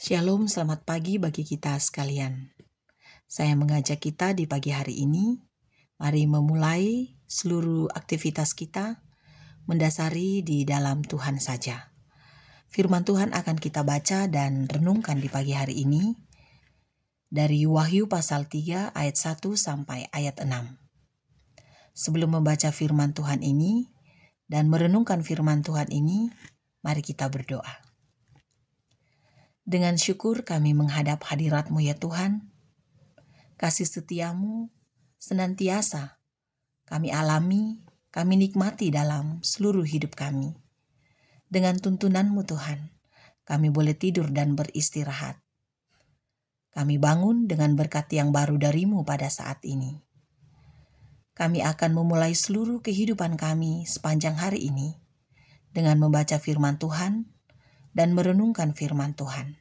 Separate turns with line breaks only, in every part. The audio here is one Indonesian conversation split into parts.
Shalom, selamat pagi bagi kita sekalian. Saya mengajak kita di pagi hari ini, mari memulai seluruh aktivitas kita mendasari di dalam Tuhan saja. Firman Tuhan akan kita baca dan renungkan di pagi hari ini dari Wahyu pasal 3 ayat 1 sampai ayat 6. Sebelum membaca firman Tuhan ini dan merenungkan firman Tuhan ini, mari kita berdoa. Dengan syukur kami menghadap hadirat-Mu ya Tuhan. Kasih setiamu senantiasa kami alami, kami nikmati dalam seluruh hidup kami. Dengan tuntunan-Mu Tuhan, kami boleh tidur dan beristirahat. Kami bangun dengan berkat yang baru dari-Mu pada saat ini. Kami akan memulai seluruh kehidupan kami sepanjang hari ini dengan membaca firman Tuhan dan merenungkan firman Tuhan.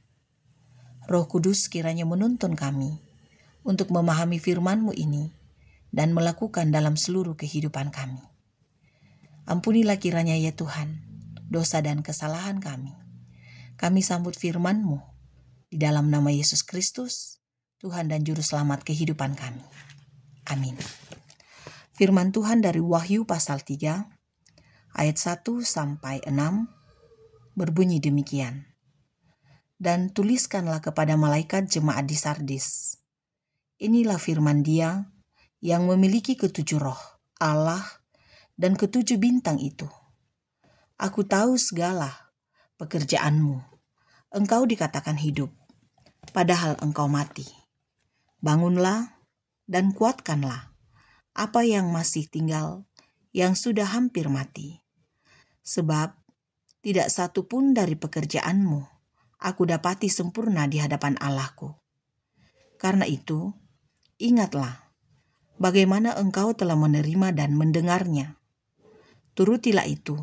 Roh Kudus kiranya menuntun kami untuk memahami firman-Mu ini dan melakukan dalam seluruh kehidupan kami. Ampunilah kiranya ya Tuhan, dosa dan kesalahan kami. Kami sambut firman-Mu di dalam nama Yesus Kristus, Tuhan dan Juru Selamat kehidupan kami. Amin. Firman Tuhan dari Wahyu pasal 3, ayat 1 sampai 6, berbunyi demikian. Dan tuliskanlah kepada malaikat jemaat di Sardis. Inilah firman Dia yang memiliki ketujuh roh, Allah, dan ketujuh bintang itu. Aku tahu segala pekerjaanmu. Engkau dikatakan hidup, padahal engkau mati. Bangunlah dan kuatkanlah apa yang masih tinggal, yang sudah hampir mati. Sebab tidak satu pun dari pekerjaanmu aku dapati sempurna di hadapan Allahku. Karena itu, ingatlah bagaimana engkau telah menerima dan mendengarnya. Turutilah itu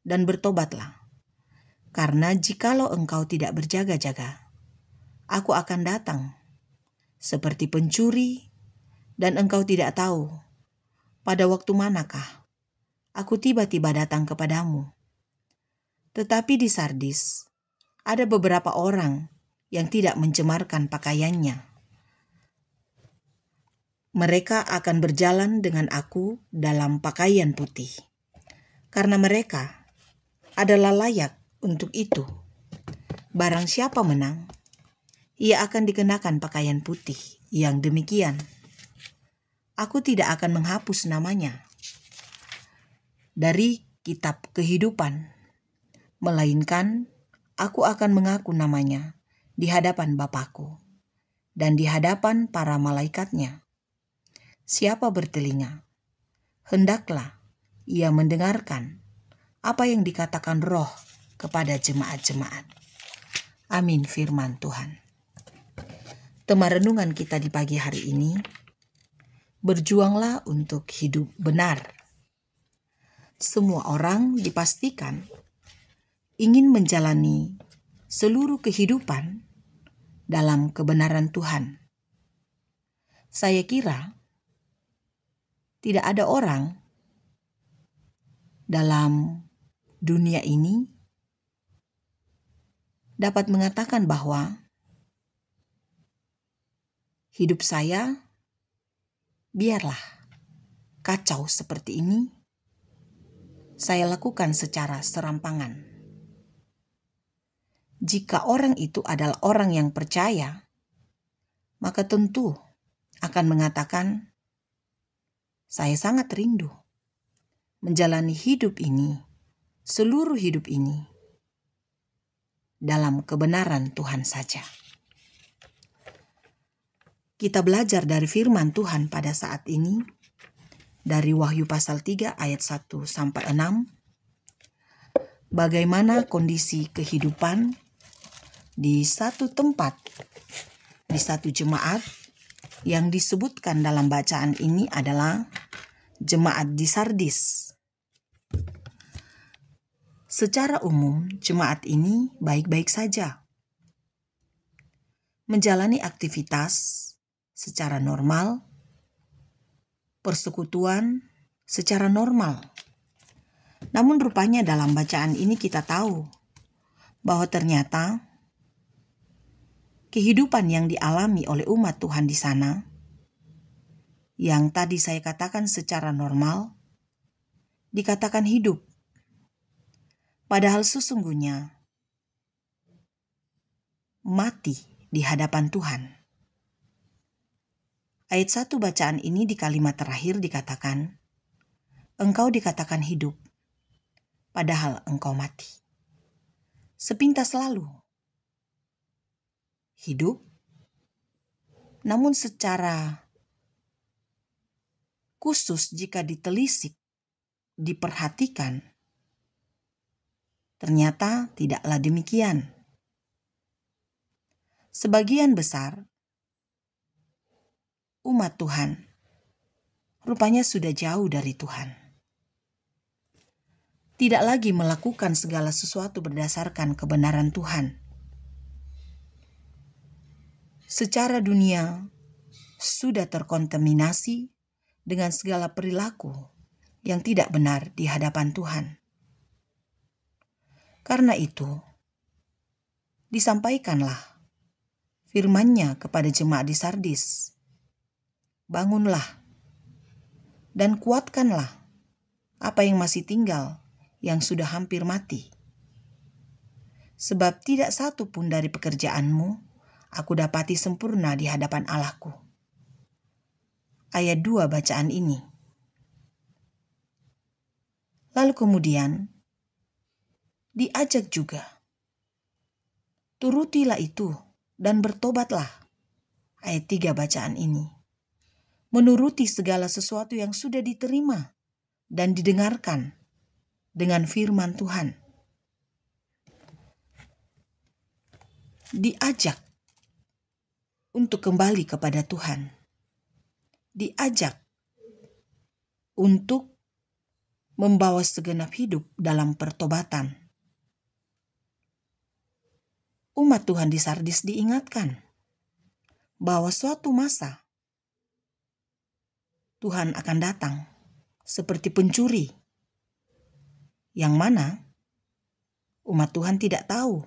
dan bertobatlah. Karena jikalau engkau tidak berjaga-jaga, aku akan datang seperti pencuri dan engkau tidak tahu pada waktu manakah aku tiba-tiba datang kepadamu. Tetapi di Sardis ada beberapa orang yang tidak mencemarkan pakaiannya. Mereka akan berjalan dengan aku dalam pakaian putih, karena mereka adalah layak untuk itu. Barang siapa menang, ia akan dikenakan pakaian putih yang demikian. Aku tidak akan menghapus namanya dari kitab kehidupan, melainkan aku akan mengaku namanya di hadapan Bapa-Ku dan di hadapan para malaikatnya. Siapa bertelinga, hendaklah ia mendengarkan apa yang dikatakan Roh kepada jemaat-jemaat. Amin firman Tuhan. Tema renungan kita di pagi hari ini, berjuanglah untuk hidup benar. Semua orang dipastikan ingin menjalani seluruh kehidupan dalam kebenaran Tuhan. Saya kira tidak ada orang dalam dunia ini dapat mengatakan bahwa hidup saya biarlah kacau seperti ini, saya lakukan secara serampangan. Jika orang itu adalah orang yang percaya, maka tentu akan mengatakan, saya sangat rindu menjalani hidup ini, seluruh hidup ini, dalam kebenaran Tuhan saja. Kita belajar dari firman Tuhan pada saat ini, dari Wahyu pasal 3 ayat 1 sampai 6, bagaimana kondisi kehidupan di satu tempat, di satu jemaat yang disebutkan dalam bacaan ini adalah jemaat di Sardis. Secara umum, jemaat ini baik-baik saja, menjalani aktivitas secara normal, persekutuan secara normal. Namun rupanya dalam bacaan ini kita tahu bahwa ternyata kehidupan yang dialami oleh umat Tuhan di sana, yang tadi saya katakan secara normal, dikatakan hidup. Padahal sesungguhnya mati di hadapan Tuhan. Ayat 1 bacaan ini di kalimat terakhir dikatakan, engkau dikatakan hidup, padahal engkau mati. Sepintas lalu, hidup, namun secara khusus jika ditelisik, diperhatikan, ternyata tidaklah demikian. Sebagian besar umat Tuhan rupanya sudah jauh dari Tuhan. Tidak lagi melakukan segala sesuatu berdasarkan kebenaran Tuhan. Secara dunia sudah terkontaminasi dengan segala perilaku yang tidak benar di hadapan Tuhan. Karena itu, disampaikanlah firman-Nya kepada jemaat di Sardis. Bangunlah dan kuatkanlah apa yang masih tinggal, yang sudah hampir mati. Sebab tidak satu pun dari pekerjaanmu aku dapati sempurna di hadapan Allahku. Ayat 2 bacaan ini. Lalu kemudian diajak juga, turutilah itu dan bertobatlah. Ayat 3 bacaan ini. Menuruti segala sesuatu yang sudah diterima dan didengarkan dengan firman Tuhan. Diajak untuk kembali kepada Tuhan. Diajak untuk membawa segenap hidup dalam pertobatan. Umat Tuhan di Sardis diingatkan bahwa suatu masa Tuhan akan datang seperti pencuri, yang mana umat Tuhan tidak tahu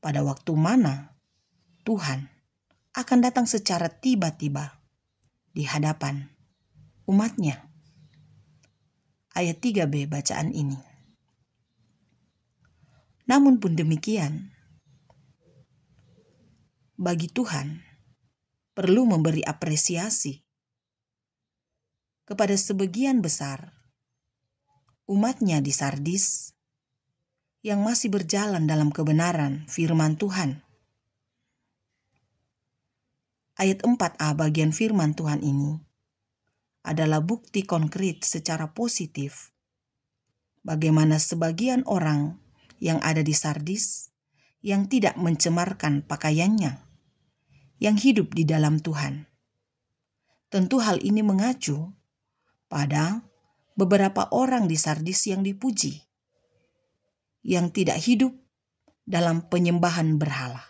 pada waktu mana Tuhan akan datang secara tiba-tiba di hadapan umatnya. Ayat 3b bacaan ini. Namun pun demikian, bagi Tuhan perlu memberi apresiasi kepada sebagian besar umatnya di Sardis yang masih berjalan dalam kebenaran firman Tuhan. Ayat 4a bagian firman Tuhan ini adalah bukti konkret secara positif bagaimana sebagian orang yang ada di Sardis yang tidak mencemarkan pakaiannya, yang hidup di dalam Tuhan. Tentu hal ini mengacu pada beberapa orang di Sardis yang dipuji, yang tidak hidup dalam penyembahan berhala.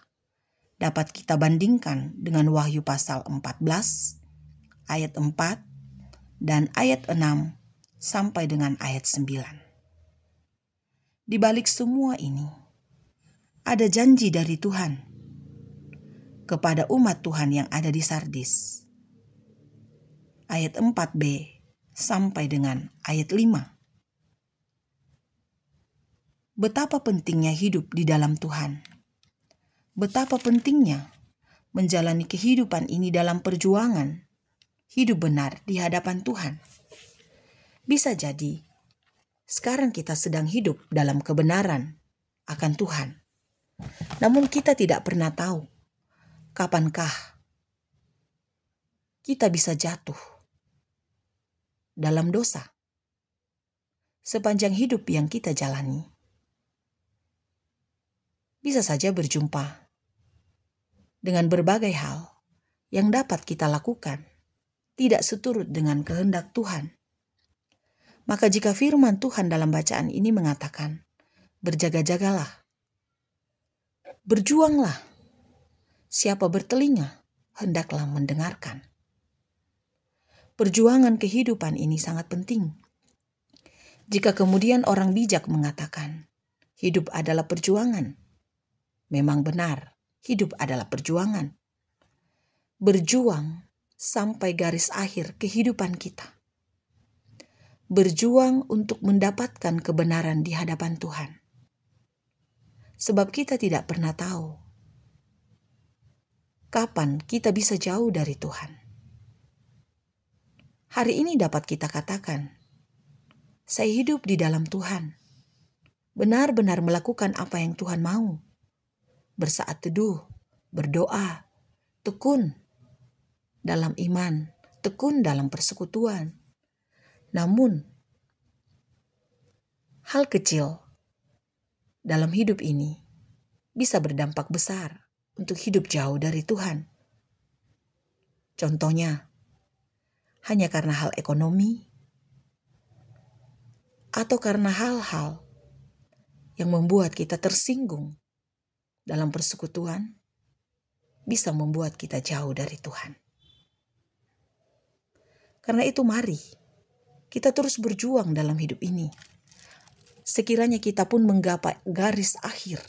Dapat kita bandingkan dengan Wahyu pasal 14, ayat 4, dan ayat 6, sampai dengan ayat 9. Di balik semua ini, ada janji dari Tuhan kepada umat Tuhan yang ada di Sardis. Ayat 4b, sampai dengan ayat 5. Betapa pentingnya hidup di dalam Tuhan. Betapa pentingnya menjalani kehidupan ini dalam perjuangan hidup benar di hadapan Tuhan. Bisa jadi sekarang kita sedang hidup dalam kebenaran akan Tuhan. Namun kita tidak pernah tahu kapankah kita bisa jatuh dalam dosa sepanjang hidup yang kita jalani. Bisa saja berjumpa dengan berbagai hal yang dapat kita lakukan tidak seturut dengan kehendak Tuhan. Maka jika firman Tuhan dalam bacaan ini mengatakan, berjaga-jagalah, berjuanglah, siapa bertelinga hendaklah mendengarkan. Perjuangan kehidupan ini sangat penting. Jika kemudian orang bijak mengatakan, hidup adalah perjuangan, memang benar. Hidup adalah perjuangan. Berjuang sampai garis akhir kehidupan kita. Berjuang untuk mendapatkan kebenaran di hadapan Tuhan. Sebab kita tidak pernah tahu kapan kita bisa jauh dari Tuhan. Hari ini dapat kita katakan, saya hidup di dalam Tuhan. Benar-benar melakukan apa yang Tuhan mau. Bersaat teduh, berdoa, tekun dalam iman, tekun dalam persekutuan. Namun, hal kecil dalam hidup ini bisa berdampak besar untuk hidup jauh dari Tuhan. Contohnya, hanya karena hal ekonomi atau karena hal-hal yang membuat kita tersinggung dalam persekutuan bisa membuat kita jauh dari Tuhan. Karena itu mari kita terus berjuang dalam hidup ini. Sekiranya kita pun menggapai garis akhir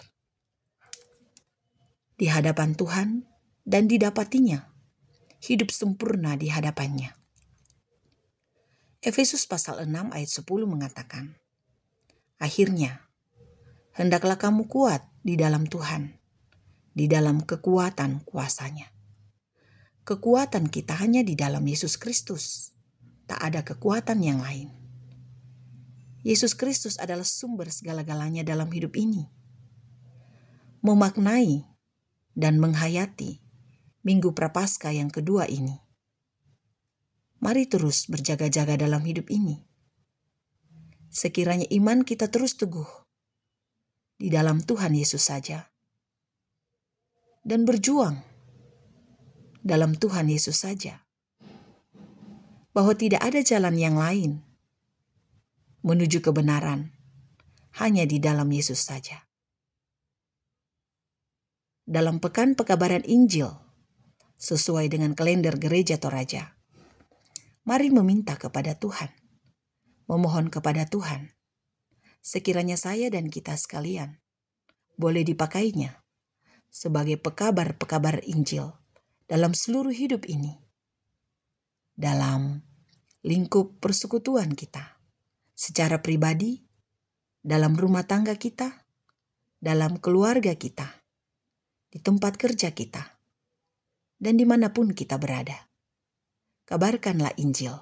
di hadapan Tuhan dan didapatinya hidup sempurna di hadapannya. Efesus pasal 6 ayat 10 mengatakan, akhirnya, hendaklah kamu kuat di dalam Tuhan, di dalam kekuatan kuasanya. Kekuatan kita hanya di dalam Yesus Kristus. Tak ada kekuatan yang lain. Yesus Kristus adalah sumber segala-galanya dalam hidup ini. Memaknai dan menghayati Minggu Prapaskah yang kedua ini. Mari terus berjaga-jaga dalam hidup ini. Sekiranya iman kita terus teguh di dalam Tuhan Yesus saja. Dan berjuang dalam Tuhan Yesus saja. Bahwa tidak ada jalan yang lain menuju kebenaran hanya di dalam Yesus saja. Dalam pekan pekabaran Injil sesuai dengan kalender gereja Toraja, mari meminta kepada Tuhan, memohon kepada Tuhan, sekiranya saya dan kita sekalian boleh dipakainya sebagai pekabar-pekabar Injil dalam seluruh hidup ini. Dalam lingkup persekutuan kita, secara pribadi, dalam rumah tangga kita, dalam keluarga kita, di tempat kerja kita, dan dimanapun kita berada. Kabarkanlah Injil,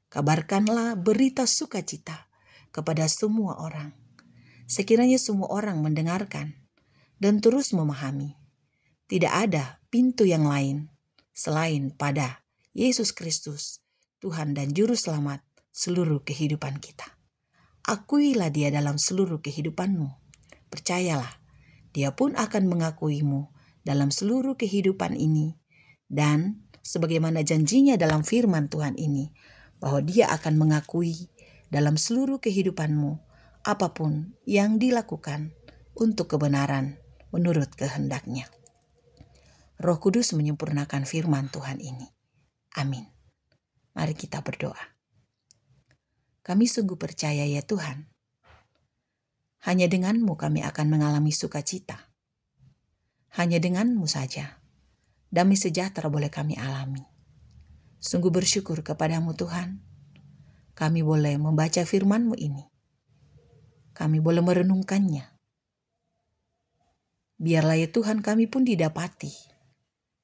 kabarkanlah berita sukacita kepada semua orang. Sekiranya semua orang mendengarkan dan terus memahami, tidak ada pintu yang lain selain pada Yesus Kristus, Tuhan dan Juru Selamat seluruh kehidupan kita. Akuilah Dia dalam seluruh kehidupanmu. Percayalah, Dia pun akan mengakuimu dalam seluruh kehidupan ini. Dan sebagaimana janjinya dalam firman Tuhan ini, bahwa Dia akan mengakui dalam seluruh kehidupanmu apapun yang dilakukan untuk kebenaran menurut kehendak-Nya. Roh Kudus menyempurnakan firman Tuhan ini. Amin. Mari kita berdoa. Kami sungguh percaya ya Tuhan, hanya dengan-Mu kami akan mengalami sukacita. Hanya dengan-Mu saja, damai sejahtera boleh kami alami. Sungguh bersyukur kepadamu Tuhan, kami boleh membaca firman-Mu ini. Kami boleh merenungkannya. Biarlah ya Tuhan kami pun didapati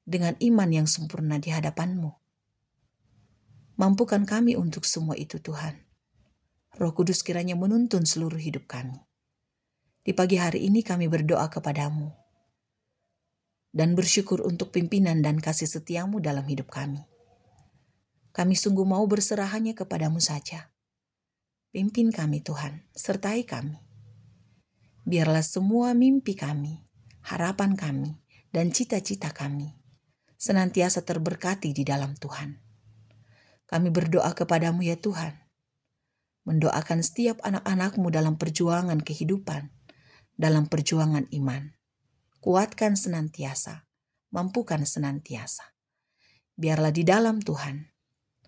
dengan iman yang sempurna di hadapan-Mu. Mampukan kami untuk semua itu Tuhan. Roh Kudus kiranya menuntun seluruh hidup kami. Di pagi hari ini kami berdoa kepadamu. Dan bersyukur untuk pimpinan dan kasih setia-Mu dalam hidup kami. Kami sungguh mau berserah hanya kepadamu saja. Pimpin kami Tuhan, sertai kami. Biarlah semua mimpi kami, harapan kami, dan cita-cita kami senantiasa terberkati di dalam Tuhan. Kami berdoa kepadamu ya Tuhan, mendoakan setiap anak-anak-Mu dalam perjuangan kehidupan, dalam perjuangan iman. Kuatkan senantiasa, mampukan senantiasa. Biarlah di dalam Tuhan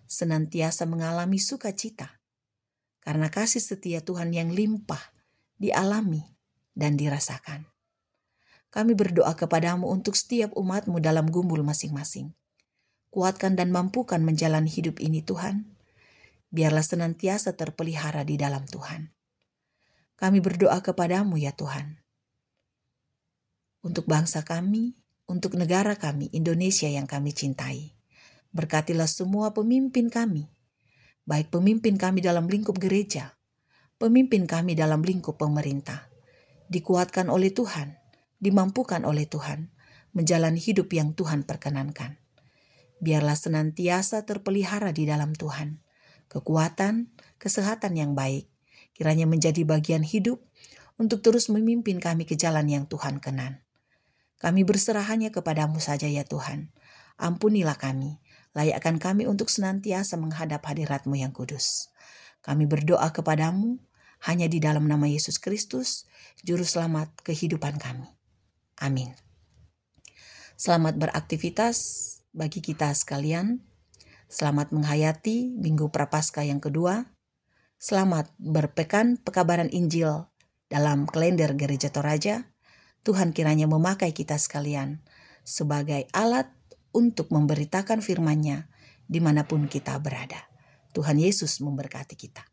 senantiasa mengalami sukacita, karena kasih setia Tuhan yang limpah dialami dan dirasakan. Kami berdoa kepadamu untuk setiap umat-Mu dalam gumbul masing-masing. Kuatkan dan mampukan menjalani hidup ini Tuhan. Biarlah senantiasa terpelihara di dalam Tuhan. Kami berdoa kepadamu ya Tuhan. Untuk bangsa kami, untuk negara kami, Indonesia yang kami cintai. Berkatilah semua pemimpin kami. Baik pemimpin kami dalam lingkup gereja, pemimpin kami dalam lingkup pemerintah. Dikuatkan oleh Tuhan, dimampukan oleh Tuhan, menjalani hidup yang Tuhan perkenankan. Biarlah senantiasa terpelihara di dalam Tuhan. Kekuatan, kesehatan yang baik, kiranya menjadi bagian hidup untuk terus memimpin kami ke jalan yang Tuhan kenan. Kami berserah hanya kepadamu saja ya Tuhan. Ampunilah kami, layakkan kami untuk senantiasa menghadap hadirat-Mu yang kudus. Kami berdoa kepadamu hanya di dalam nama Yesus Kristus, Juru Selamat kehidupan kami. Amin. Selamat beraktivitas bagi kita sekalian. Selamat menghayati Minggu Prapaskah yang kedua. Selamat berpekan pekabaran Injil dalam kalender Gereja Toraja. Tuhan kiranya memakai kita sekalian sebagai alat untuk memberitakan firman-Nya dimanapun kita berada. Tuhan Yesus memberkati kita.